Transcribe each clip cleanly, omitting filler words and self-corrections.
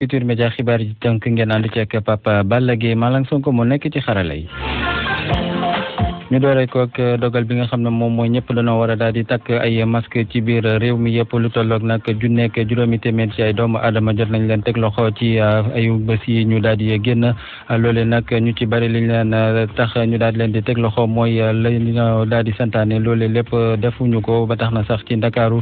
Futurs Médias xibaar yi tënk ngeen ànd ci ak Papa Balla Gueye Malang Sonko moo nekk ci xarala yi. ñu doore ko ak dogal bi nga xam ne moom mooy ñëpp dañoo war a daal di takk ay masque ci biir réew mi yëpp lu tolloog nag junneeg juróomi téeméer ci ay doomu aadama jot nañ leen teg loxo ci ayu bés yi ñu daal di génn loole nag ñu ci bari liñ leen tax ñu daal di leen di teg loxo mooy lañ daal di santaane loole lépp defuñu ko ba tax na sax ci Ndakaaru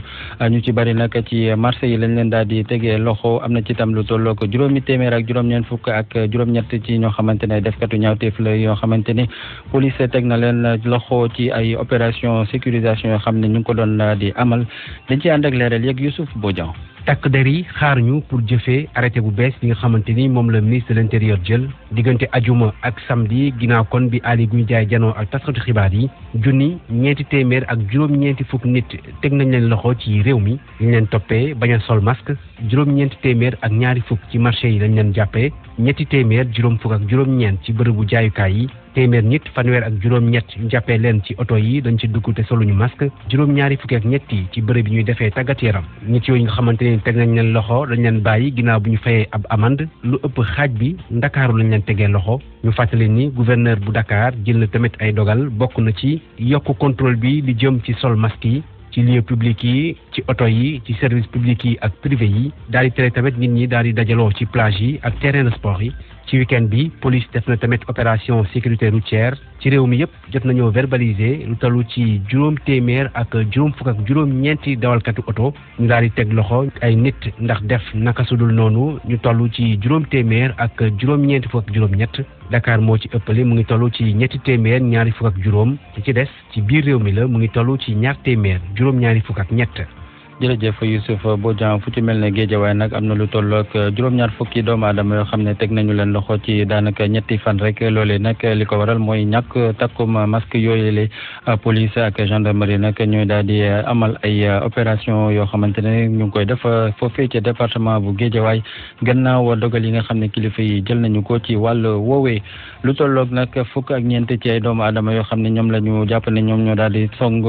ñu ci bari nag ci marché yi lañ leen daal di tegee loxo am na ci tam lu tolloog juróomi téeméer ak juróom-ñeent fukk ak juróom-ñett ci ñoo xamante ne defkatu ñaawteef la yoo xamante ni police teg na leen loxo ci ay opération sécurisation yoo xam ne ñu ngi ko doon di amal dañ ci ànd ak leeral yeeg Youssouf Bodian. takk der yi xaar ñu pour jëfee arrêté bu bees bi nga xamante ni moom la ministre de l'intérieur jël diggante ajuma ak samedi ginnaaw kon bi Aly Ngouille Ndiaye janoo ak taskatu xibaar yi ñeenti téeméer ak juróom-ñeenti fukk nit teg nañ leen loxo ci réew mi liñ leen toppee bañ a sol masque juróom-ñeenti téeméer ak ñaari fukk ci marché yi lañ leen jàppee ñetti téeméer juróom fukk ak juróom-ñeent ci bërëbu jaayukaay yi téeméer nit fanweer ak juróom-ñett ñu jàppee leen ci oto yi dañ ci dugg te soluñu masque juróom-ñaari fukki ak ñett yi ci bërëb yi ñuy defee tàggat yaram nit yooyu nga xamante ni teg nañ leen loxo dañ leen bàyyi ginnaaw bu ñu fayee ab amende lu ëpp xaaj bi Ndakaaru lañ leen tegee loxo ñu fàttali ni gouverneur bu Dakar jël na tamit ay dogal bokk na ci yokk contrôle bi li jëm ci sol masque yi ci lieu public yi ci oto yi ci service public yi ak privé yi daal di tere tamit nit ñi daal di dajaloo ci plage yi ak terrain de sport yi ci week-end bi police def na tamit opération sécurité routière ci réew mi yëpp jot nañoo verbaliser lu tollu ci juróom téeméer ak juróom fukk ak juróom-ñeenti dawalkatu oto ñu daal di teg loxo ay nit ndax def naka sudul noonu ñu toll ci juróom téeméer ak juróom-ñeenti fukk ak juróom-ñett Dakar moo ci ëppale mu ngi toll ci ñetti téeméer ñaari fukk ak juróom ci des ci biir réew mi la mu ngi toll ci ñaar téeméer juróom-ñaari fukk ak ñett. jërëjëf Youssouf Bodian fu ci mel ne Guédiawaye nag am na lu tolloog juróom-ñaar fukki doomu aadama yoo xam ne teg nañu leen loxo ci daanaka ñetti fan rek loolee nag li ko waral mooy ñàkk takkum masque yooyu la police ak gendarmerie nag ñooy daal di amal ay opération yoo xamante ne ñu ngi koy def foofee ci département bu Guédiawaye gannaaw dogal yi nga xam ne kilifa yi jël nañu ko ci wàllu woowee lu tolloog nag fukk ak ñeent ci ay doomu aadama yoo xam ne ñoom la ñu jàpp ne ñoom ñoo daal di song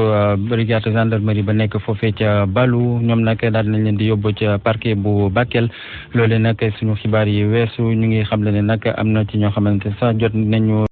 brigade gendarmerie ba nekk foofee ca Balu ñoom nag daal nañ leen di yóbbu ca parquet bu Bakel loole nag suñu xibaar yi weesu ñu ngi xam le ne nag am na ci ñoo xamante sax jot nañu